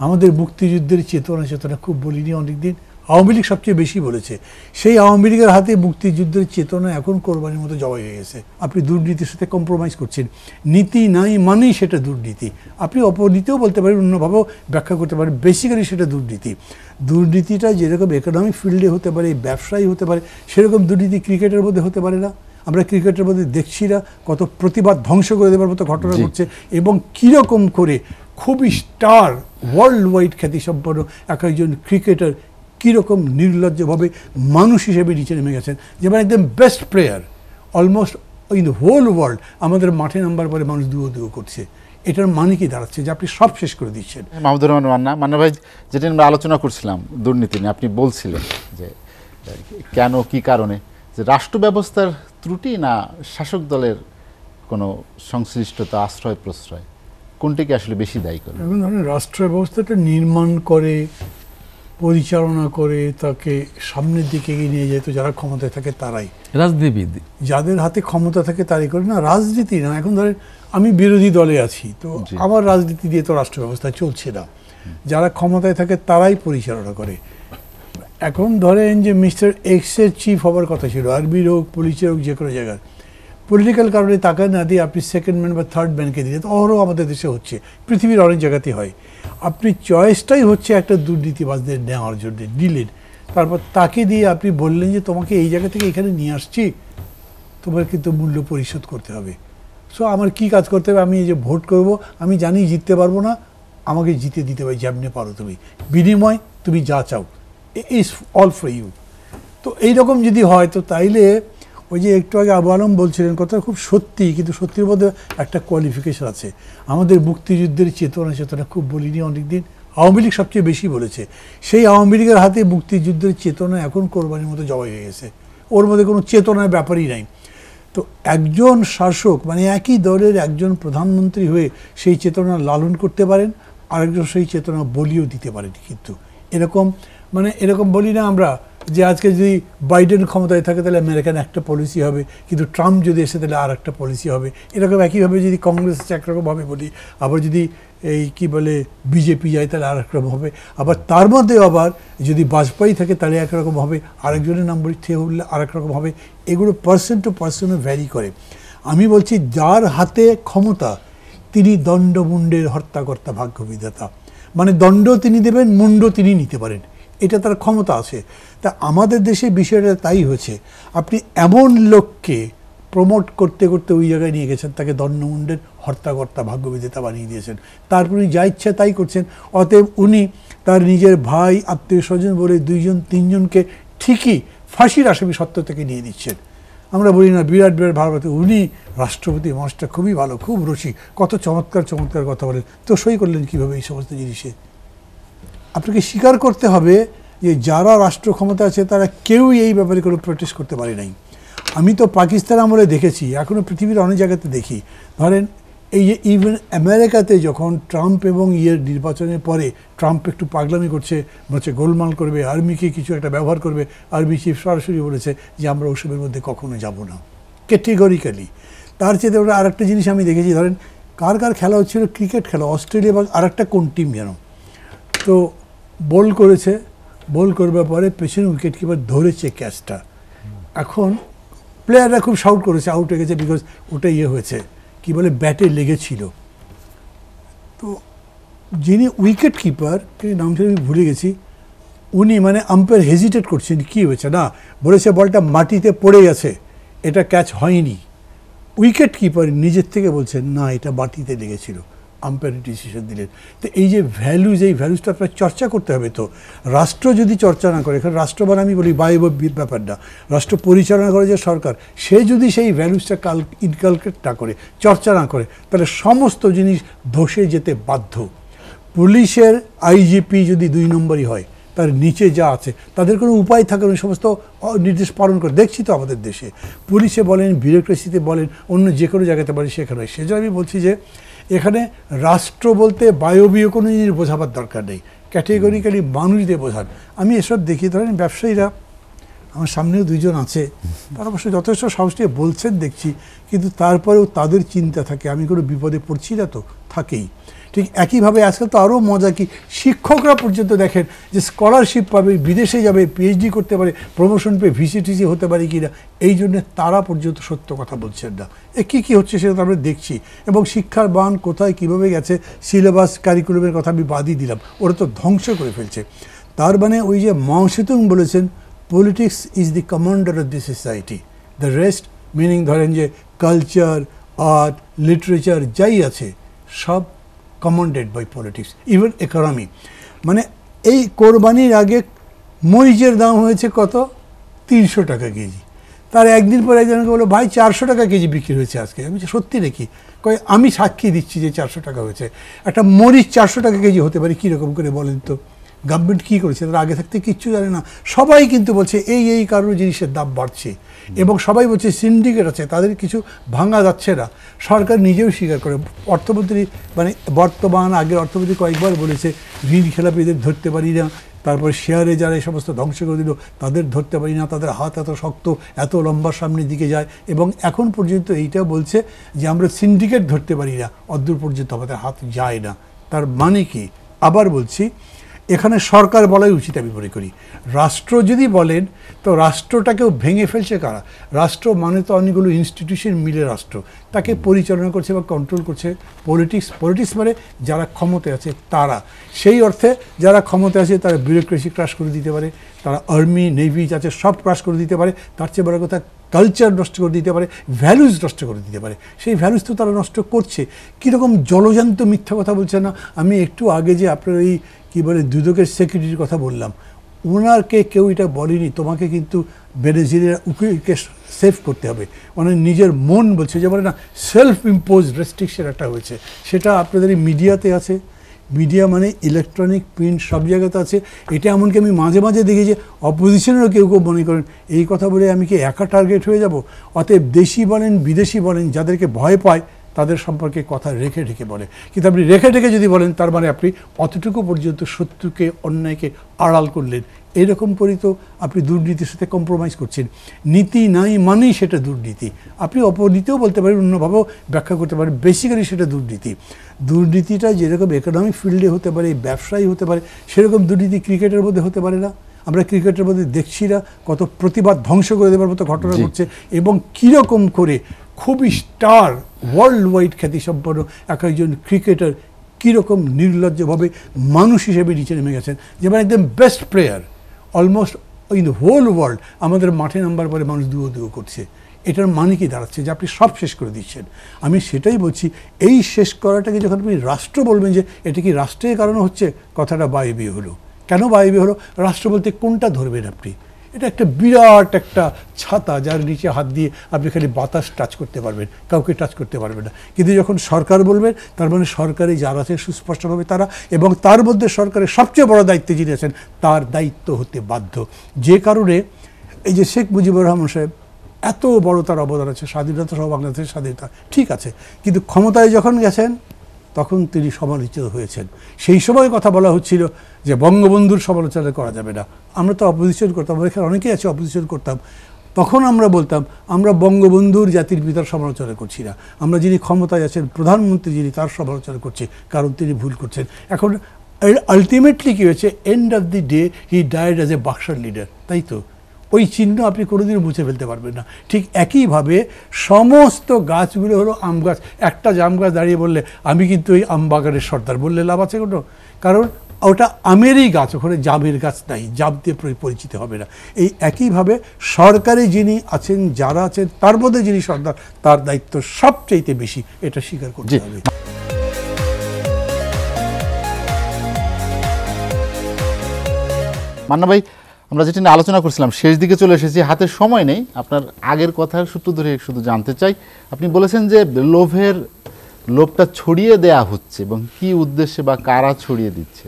আমাদের মুক্তিযুদ্ধের চেতনা চেতনা খুব বলিনি অনেকদিন, আওয়ামী লীগ সবচেয়ে বেশি বলেছে। সেই আওয়ামী লীগের হাতে মুক্তিযুদ্ধের চেতনা এখন কোরবানির মতো জবাই হয়ে গেছে। আপনি দুর্নীতির সাথে কম্প্রোমাইজ করছেন, নীতি নাই মানেই সেটা দুর্নীতি। আপনি অপনীতিও বলতে পারেন, অন্যভাবেও ব্যাখ্যা করতে পারেন, বেসিক্যালি সেটা দুর্নীতি। দুর্নীতিটা যেরকম ইকোনমিক ফিল্ডে হতে পারে, ব্যবসায়ী হতে পারে, সেরকম দুর্নীতি ক্রিকেটের মধ্যে হতে পারে না? আমরা ক্রিকেটের মধ্যে দেখছি না কত প্রতিবাদ ধ্বংস করে দেওয়ার মতো ঘটনা ঘটছে, এবং কীরকম করে খুবই স্টার ওয়ার্ল্ড ওয়াইড খ্যাতিসম্পন্ন একজন ক্রিকেটার কীরকম নির্লজ্জভাবে মানুষ হিসেবে নিচে নেমে গেছেন, যেমন একদম best player almost in the whole world আমাদের মাঠে নাম্বার পরে মানুষ দুয়ো করছে। এটার মানে কি দাঁড়াচ্ছে? যে আপনি সব শেষ করে দিচ্ছেন। মাহমুদুর রহমান মান্না ভাই, যেটা আমরা আলোচনা করছিলাম দুর্নীতি নিয়ে, আপনি বলছিলেন যে কেন কি কারণে, যে রাষ্ট্র ব্যবস্থার ত্রুটি না শাসক দলের কোনো সংশ্লিষ্টতা, আশ্রয় প্রশ্রয়, কোনটিকে আসলে বেশি দায়ী করে? এখন ধরেন রাষ্ট্র ব্যবস্থাটা নির্মাণ করে, পরিচালনা করে, তাকে সামনের দিকে এগিয়ে নিয়ে যায় তো যারা ক্ষমতায় থাকে তারাই, রাজনীতিবিদ যাদের হাতে ক্ষমতা থাকে তারাই করে। না, রাজনীতি না। এখন ধরেন আমি বিরোধী দলে আছি, তো আমার রাজনীতি দিয়ে তো রাষ্ট্র ব্যবস্থা চলছে না। যারা ক্ষমতায় থাকে তারাই পরিচালনা করে। এখন ধরেন যে মিস্টার এক্সের চিফ হবার কথা ছিল, আর্মির হোক, পুলিশের হোক, যে কোনো জায়গার, পলিটিক্যাল কারণে তাকে না দিয়ে আপনি সেকেন্ড ম্যান বা থার্ড ম্যানকে দিলে, তো অহরহ আমাদের দেশে হচ্ছে, পৃথিবীর অনেক জায়গাতে হয়। আপনি চয়েসটাই হচ্ছে একটা দুর্নীতিবাজদের নেওয়ার জন্য দিলেন, তারপর তাকে দিয়ে আপনি বললেন যে তোমাকে এই জায়গা থেকে এখানে নিয়ে আসছি, তোমার কিন্তু মূল্য পরিশোধ করতে হবে। সো আমার কি কাজ করতে হবে? আমি এই যে ভোট করব, আমি জানি জিততে পারবো না, আমাকে জিতে দিতে হবে যেমনি পারো তুমি, বিনিময় তুমি যা চাও ইজ অল ফর ইউ। তো এইরকম যদি হয়, তো তাইলে ওই যে একটু আগে আবু আলম বলছিলেন, কথা খুব সত্যি, কিন্তু সত্যির মধ্যে একটা কোয়ালিফিকেশন আছে। আমাদের মুক্তিযুদ্ধের চেতনা চেতনা খুব বলিনি অনেকদিন, আওয়ামী লীগ সবচেয়ে বেশি বলেছে। সেই আওয়ামী লীগের হাতে মুক্তিযুদ্ধের চেতনা এখন কোরবানির মতো জবাই হয়ে গেছে, ওর মধ্যে কোনো চেতনার ব্যাপারই নাই। তো একজন শাসক মানে একই দলের একজন প্রধানমন্ত্রী হয়ে সেই চেতনা লালন করতে পারেন, আরেকজন সেই চেতনা বলিও দিতে পারেন। কিন্তু এরকম মানে এরকম বলি না আমরা যে আজকে যদি বাইডেন ক্ষমতায় থাকে তাহলে আমেরিকান একটা পলিসি হবে, কিন্তু ট্রাম্প যদি এসে তাহলে আর একটা পলিসি হবে। এরকম একইভাবে যদি কংগ্রেস একরকমভাবে বলি, আবার যদি এই কি বলে বিজেপি যায় তাহলে আর একরকম হবে, আবার তার মধ্যে আবার যদি বাজপেয়ী থাকে তাহলে একরকম হবে, আরেকজনের নাম বলি থেকে উঠলে আর একরকম হবে। এগুলো পার্সন টু পার্সনে ভ্যারি করে। আমি বলছি যার হাতে ক্ষমতা তিনি দণ্ডমুণ্ডের হত্যাকর্তা, ভাগ্য বিধাতা। মানে দণ্ড তিনি দেবেন, মুন্ড তিনি নিতে পারেন, এটা তার ক্ষমতা আছে। তা আমাদের দেশে বিষয়টা তাই হয়েছে। আপনি এমন লোককে প্রমোট করতে করতে ওই জায়গায় নিয়ে গেছেন, তাকে দণ্ডমুণ্ডের হর্তাকর্তা, ভাগ্যবিধাতা বানিয়ে দিয়েছেন। তারপরে যা ইচ্ছা তাই করছেন। অতএব উনি তার নিজের ভাই, আত্মীয় স্বজন বলে 2-3 জনকে ঠিকই ফাঁসির আসামি সত্য থেকে নিয়ে দিচ্ছেন। আমরা বলি না বিরাট বিরাট ভারত, উনি রাষ্ট্রপতি, মানুষটা খুবই ভালো, খুব রসিক, কত চমৎকার চমৎকার কথা বলেন। তো সই করলেন কীভাবে এই সমস্ত জিনিসে? আপনাকে স্বীকার করতে হবে যে যারা রাষ্ট্র ক্ষমতা আছে তারা কেউই এই ব্যাপারে কোনো প্রোটেস্ট করতে পারে নাই। আমি তো পাকিস্তান আমলে দেখেছি, এখনও পৃথিবীর অনেক জায়গাতে দেখি। ধরেন এই যে ইভেন আমেরিকাতে যখন ট্রাম্প এবং নির্বাচনের পরে ট্রাম্প একটু পাগলামি করছে, বলছে গোলমাল করবে, আর্মিকে কিছু একটা ব্যবহার করবে, আর্মি চিফ সরাসরি বলেছে যে আমরা ওসবের মধ্যে কখনো যাব না, ক্যাটেগরিক্যালি। তার চেয়ে ওরা আর একটা জিনিস আমি দেখেছি, ধরেন কার কার খেলা হচ্ছিল, ক্রিকেট খেলা, অস্ট্রেলিয়া বা আর একটা কোন টিম যেন, তো বল করেছে, বল করবার পরে পেছনে উইকেট কিপার ধরেছে ক্যাচটা। এখন প্লেয়াররা খুব শাউট করেছে, আউট হয়ে গেছে, বিকজ ওটা হয়েছে কি বলে ব্যাটে লেগেছিল। তো যিনি উইকেট কিপার, নাম ছিল আমি ভুলে গেছি, উনি মানে আম্পায়ার হেজিটেট করছেন কি হয়েছে, না বলেছে বলটা মাটিতে পড়ে গেছে, এটা ক্যাচ হয়নি। উইকেট কিপার নিজের থেকে বলছেন না এটা মাটিতে লেগেছিল, আম্পায়ার ডিসিশন দিলেন। তো এই যে ভ্যালুজ, এই ভ্যালুজটা আপনার চর্চা করতে হবে। তো রাষ্ট্র যদি চর্চা না করে, এখানে রাষ্ট্র মানে আমি বলি বায়বীর ব্যাপার না, রাষ্ট্র পরিচালনা করে যে সরকার, সে যদি সেই ভ্যালুজটা ইনকালকেট না করে, চর্চা না করে, তাহলে সমস্ত জিনিস ধসে যেতে বাধ্য। পুলিশের আইজিপি যদি 2 নম্বরই হয়, তার নিচে যা আছে তাদের কোনো উপায় থাকে না সমস্ত নির্দেশ পালন করে। দেখছি তো আমাদের দেশে পুলিশে বলেন, ব্যুরোক্রেসিতে বলেন, অন্য যে কোনো জায়গাতে বলেন, সেখানে হয়। সেজন্য আমি বলছি যে এখানে রাষ্ট্র বলতে বায়বীয় কোনো জিনিস বোঝাবার দরকার নেই, ক্যাটেগরিক্যালি মানুষদের বোঝান। আমি এসব দেখি, ধরেন ব্যবসায়ীরা, আমার সামনেও 2 জন আছে, তারা অবশ্য যথেষ্ট সাহস নিয়ে বলছেন দেখছি, কিন্তু তারপরেও তাদের চিন্তা থাকে আমি কোনো বিপদে পড়ছি না, তো থাকেই। ঠিক একইভাবে আজকাল তো আরও মজা কি, শিক্ষকরা পর্যন্ত দেখেন যে স্কলারশিপ পাবে, বিদেশে যাবে, পিএইচডি করতে পারে, প্রমোশন পেয়ে ভিসিটিসি হতে পারে কি না, এই জন্যে তারা পর্যন্ত সত্য কথা বলছেন না। কী কী হচ্ছে সেটা তো আমরা দেখছি, এবং শিক্ষার বান কোথায় কীভাবে গেছে, সিলেবাস কারিকুলামের কথা আমি বাদই দিলাম, ওরা তো ধ্বংস করে ফেলছে। তার মানে ওই যে মাও সেতুং বলেছেন, politics is the commander of the society, the rest meaning ধরেন যে কালচার, আর্ট, লিটারেচার যাই আছে সব commanded by politics, even economy. মানে এই কোরবানির আগে মরিচের দাম হয়েছে কত, 300 টাকা কেজি। তার একদিন পরে একজনকে বললো ভাই 400 টাকা কেজি বিক্রি হয়েছে আজকে। আমি সত্যি নাকি? কয় আমি সাক্ষী দিচ্ছি যে 400 টাকা হয়েছে। একটা মরিচ 400 টাকা কেজি হতে পারে কীরকম করে বলেন তো? গভর্নমেন্ট কী করেছে? তারা আগে থাকতে কিচ্ছু জানে না। সবাই কিন্তু বলছে এই কারণে জিনিসের দাম বাড়ছে, এবং সবাই বলছে সিন্ডিকেট আছে, তাদের কিছু ভাঙা যাচ্ছে না। সরকার নিজেও স্বীকার করে, অর্থমন্ত্রী মানে বর্তমান আগের অর্থমন্ত্রী কয়েকবার বলেছে ঋণ খেলাপিদের ধরতে পারি না, তারপর শেয়ারে যারা এই সমস্ত ধ্বংস করে দিল তাদের ধরতে পারি না, তাদের হাত এত শক্ত, এত লম্বা সামনের দিকে যায়, এবং এখন পর্যন্ত এইটাও বলছে যে আমরা সিন্ডিকেট ধরতে পারি না, অদূর পর্যন্ত আমাদের হাত যায় না। তার মানে কি? আবার বলছি, এখানে সরকার বলাই উচিত আমি মনে করি। রাষ্ট্র যদি বলেন তো রাষ্ট্রটাকেও ভেঙে ফেলছে কারা? রাষ্ট্র মানে তো অনেকগুলো ইনস্টিটিউশন মিলে রাষ্ট্র, তাকে পরিচালনা করছে বা কন্ট্রোল করছে পলিটিক্স মানে যারা ক্ষমতায় আছে তারা। সেই অর্থে যারা ক্ষমতায় আছে তারা বিউরোক্রেসি ক্রাশ করে দিতে পারে, তারা আর্মি নেভি আছে সব ক্রাশ করে দিতে পারে, তার চেয়ে বড় কথা কালচার নষ্ট করে দিতে পারে, ভ্যালুজ নষ্ট করে দিতে পারে। সেই ভ্যালুজ তো তারা নষ্ট করছে। কীরকম জলজান্ত মিথ্যা কথা বলছে না? আমি একটু আগে যে আপনার ওই কী বলে দুদকের সেক্রেটারির কথা বললাম, ওনারকে কেউ এটা বলেনি তোমাকে কিন্তু বেনেজিরের উকিলকে সেভ করতে হবে, মানে নিজের মন বলছে যে বলে না সেলফ ইম্পোজ রেস্ট্রিকশন একটা হয়েছে, সেটা আপনাদের এই মিডিয়াতে আছে। মিডিয়া মানে ইলেকট্রনিক প্রিন্ট সব জায়গাতে আছে। এটা এমনকি আমি মাঝে মাঝে দেখি যে অপোজিশনেরও কেউ মনে করেন এই কথা বলে আমি কি একা টার্গেট হয়ে যাব? অতএব দেশি বলেন বিদেশি বলেন, যাদেরকে ভয় পায় তাদের সম্পর্কে কথা রেখে ঢেকে বলে। কিন্তু আপনি রেখে ঢেকে যদি বলেন তার মানে আপনি অতটুকু পর্যন্ত শত্রুকে অন্যায়কে আড়াল করলেন। এরকম করেই তো আপনি দুর্নীতির সাথে কম্প্রোমাইজ করছেন। নীতি নাই মানেই সেটা দুর্নীতি। আপনি অপনীতিও বলতে পারেন, অন্যভাবেও ব্যাখ্যা করতে পারেন, বেসিক্যালি সেটা দুর্নীতি। দুর্নীতিটা যেরকম ইকোনমিক ফিল্ডে হতে পারে, ব্যবসায়ী হতে পারে, সেরকম দুর্নীতি ক্রিকেটের মধ্যে হতে পারে না? আমরা ক্রিকেটের মধ্যে দেখছি না কত প্রতিবাদ ধ্বংস করে দেওয়ার মতো ঘটনা ঘটছে, এবং কীরকম করে খুবই স্টার ওয়ার্ল্ড ওয়াইড খ্যাতিসম্পন্ন একজন ক্রিকেটার কীরকম নির্লজ্জভাবে মানুষ হিসেবে নিচে নেমে গেছেন, যেমন একদম best player almost in the whole world আমাদের মাঠে নাম্বার পরে মানুষ দুয়ো করছে। এটার মানে কি দাঁড়াচ্ছে? যে আপনি সব শেষ করে দিচ্ছেন। আমি সেটাই বলছি, এই শেষ করাটাকে যখন আপনি রাষ্ট্র বলবেন যে এটা কি রাষ্ট্রের কারণে হচ্ছে, কথাটা বায়বীয় হলো। কেন বায়বীয় হলো? রাষ্ট্র বলতে কোনটা ধরবেন আপনি? এটা একটা বিরাট একটা ছাতা যার নিচে হাত দিয়ে আপনি খালি বাতাস টাচ করতে পারবেন, কাউকে টাচ করতে পারবেন না। কিন্তু যখন সরকার বলবেন তার মানে সরকারি যারা আছে সুস্পষ্টভাবে তারা, এবং তার মধ্যে সরকারের সবচেয়ে বড় দায়িত্বে যিনি আছেন তার দায়িত্ব হতে বাধ্য। যে কারণে এই যে শেখ মুজিবুর রহমান সাহেব এত বড় তার অবদান আছে, স্বাধীনতা সহ বাংলাদেশের স্বাধীনতা ঠিক আছে, কিন্তু ক্ষমতায় যখন গেছেন তখন তিনি সমালোচিত হয়েছেন। সেই সময় কথা বলা হচ্ছিল যে বঙ্গবন্ধুর সমালোচনা করা যাবে না। আমরা তো অপোজিশন করতাম, এখানে অনেকেই আছে অপোজিশন করতাম। তখন আমরা বলতাম আমরা বঙ্গবন্ধুর জাতির পিতার সমালোচনা করছি না, আমরা যিনি ক্ষমতায় আছেন প্রধানমন্ত্রী যিনি তার সমালোচনা করছি, কারণ তিনি ভুল করছেন। এখন আলটিমেটলি কী হয়েছে, end of the day he died as a Buxar leader, তাই তো? ওই চিহ্ন আপনি কোনোদিনও মুছে ফেলতে পারবেন না। ঠিক একইভাবে সমস্ত গাছগুলো হলো আম গাছ। একটা জাম গাছ দাঁড়িয়ে বললে আমি কিন্তু এই আম বাগানের সর্দার, বললে লাভ আছে কোনো? কারণ ওটা আমেরই গাছ, ওখানে জামের গাছ নাই, জাম দিয়ে পরিচিত হবে না। এই একইভাবে সরকারে যিনি আছেন, যারা আছেন, তার মধ্যে যিনি সর্দার তার দায়িত্ব সবচাইতে বেশি, এটা স্বীকার করতে হবে। মান্না ভাই, আমরা যেটা নিয়ে আলোচনা করছিলাম শেষ দিকে চলে এসেছি, হাতের সময় নেই। আপনার আগের কথার সূত্র ধরে শুধু জানতে চাই, আপনি বলেছেন যে লোভটা ছড়িয়ে দেয়া হচ্ছে, এবং কি উদ্দেশ্যে বা কারা ছড়িয়ে দিচ্ছে?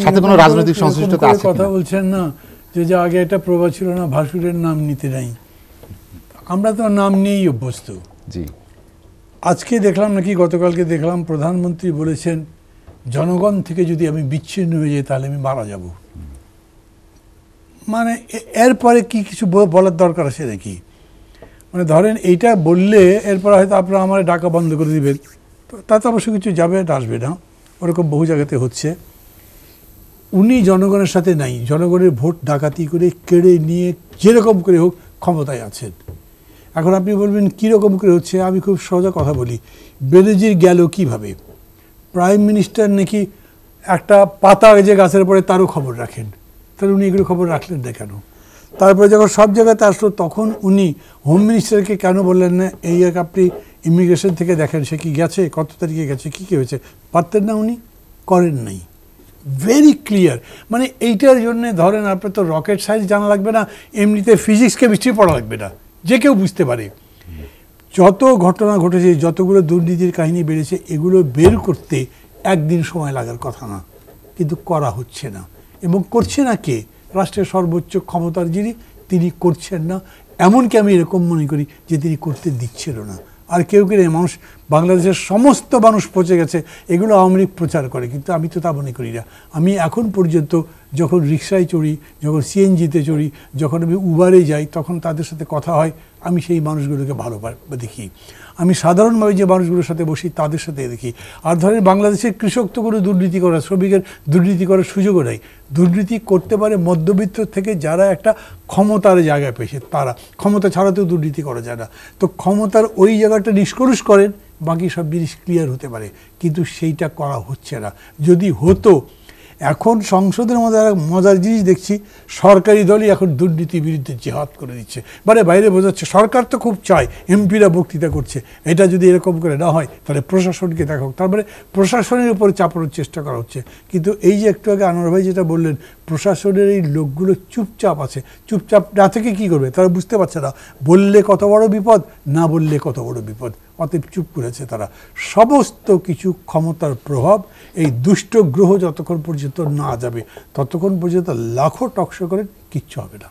সাথে কোনো রাজনৈতিক সংশ্লিষ্টতা আছে কথা বলছেন না যে আগে এটা প্রভা ছিল না, ভাসুরের নাম নিতে নাই। আমরা তো নাম নিয়েই অভ্যস্ত। জি, আজকে দেখলাম নাকি গতকালকে দেখলাম প্রধানমন্ত্রী বলেছেন জনগণ থেকে যদি আমি বিচ্ছিন্ন হয়ে যাই তাহলে আমি মারা যাব। মানে এরপরে কি কিছু বলার দরকার আছে নাকি? মানে ধরেন এইটা বললে এরপর হয়তো আপনারা আমার ডাকা বন্ধ করে দিবেন, তো তাতে অবশ্য কিছু যাবে আসবে না, ওরকম বহু জায়গাতে হচ্ছে। উনি জনগণের সাথে নাই, জনগণের ভোট ডাকাতি করে কেড়ে নিয়ে যেরকম করে হোক ক্ষমতায় আছেন। এখন আপনি বলবেন কীরকম করে হচ্ছে, আমি খুব সোজা কথা বলি, বেনজির গেল কিভাবে? প্রাইম মিনিস্টার নাকি একটা পাতা যে গাছের পরে তারও খবর রাখেন, তাহলে উনি এগুলো খবর রাখলেন না কেন? তারপরে যখন সব জায়গাতে আসলো তখন উনি হোম মিনিস্টারকে কেন বললেন না এই এক আপনি ইমিগ্রেশন থেকে দেখেন সে কি গেছে, কত তারিখে গেছে, কী কী হয়েছে? পারতেন না, উনি করেন নাই। Very clear. মানে এইটার জন্যে ধরেন আপনার তো রকেট সায়েন্স জানা লাগবে না, এমনিতে ফিজিক্স কেমিস্ট্রি পড়া লাগবে না, যে কেউ বুঝতে পারে। যত ঘটনা ঘটেছে, যতগুলো দুর্নীতির কাহিনী বেড়েছে, এগুলো বের করতে একদিন সময় লাগার কথা না, কিন্তু করা হচ্ছে না। এবং করছে না কে? রাষ্ট্রের সর্বোচ্চ ক্ষমতার যিনি, তিনি করছেন না। এমনকি আমি এরকম মনে করি যে তিনি করতে দিচ্ছিল না। আর কেউ কেউ মানুষ, বাংলাদেশের সমস্ত মানুষ পচে গেছে, এগুলো আওয়ামী লীগ প্রচার করে, কিন্তু আমি তো তা মনে করি না। আমি এখন পর্যন্ত যখন রিক্সায় চড়ি, যখন সিএনজিতে চড়ি, যখন আমি উবারে যাই, তখন তাদের সাথে কথা হয়, আমি সেই মানুষগুলোকে ভালো দেখি। আমি সাধারণভাবে যে মানুষগুলোর সাথে বসি তাদের সাথে দেখি। আর ধরেন বাংলাদেশের কৃষক তো কোনো দুর্নীতি করার, শ্রমিকের দুর্নীতি করার সুযোগও নেই। দুর্নীতি করতে পারে মধ্যবিত্ত থেকে যারা একটা ক্ষমতার জায়গায় পেয়েছে তারা, ক্ষমতা ছাড়াতেও দুর্নীতি করা যায় না। তো ক্ষমতার ওই জায়গাটা নিষ্কলুষ করেন, বাকি সব জিনিস ক্লিয়ার হতে পারে, কিন্তু সেইটা করা হচ্ছে না। যদি হতো, এখন সংসদের মধ্যে একটা মজার জিনিস দেখছি, সরকারি দলই এখন দুর্নীতির বিরুদ্ধে জিহাদ করে দিচ্ছে, মানে বাইরে বোঝাচ্ছে সরকার তো খুব চায়, এমপিরা বক্তৃতা করছে, এটা যদি এরকম করে না হয় তাহলে প্রশাসনকে দেখা হোক, তারপরে প্রশাসনের উপরে চাপানোর চেষ্টা করা হচ্ছে। কিন্তু এই যে একটু আগে আনোয়ার ভাই যেটা বললেন, প্রশাসনের এই লোকগুলো চুপচাপ আছে, চুপচাপ না থেকে কী করবে? তারা বুঝতে পারছে না বললে কত বড় বিপদ, না বললে কত বড় বিপদ, অতএব চুপ করেছে তারা। সমস্ত কিছু ক্ষমতার প্রভাব, এই দুষ্ট গ্রহ যতক্ষণ পর্যন্ত না যাবে ততক্ষণ পর্যন্ত লাখো টকশো করেন, কিচ্ছু হবে না।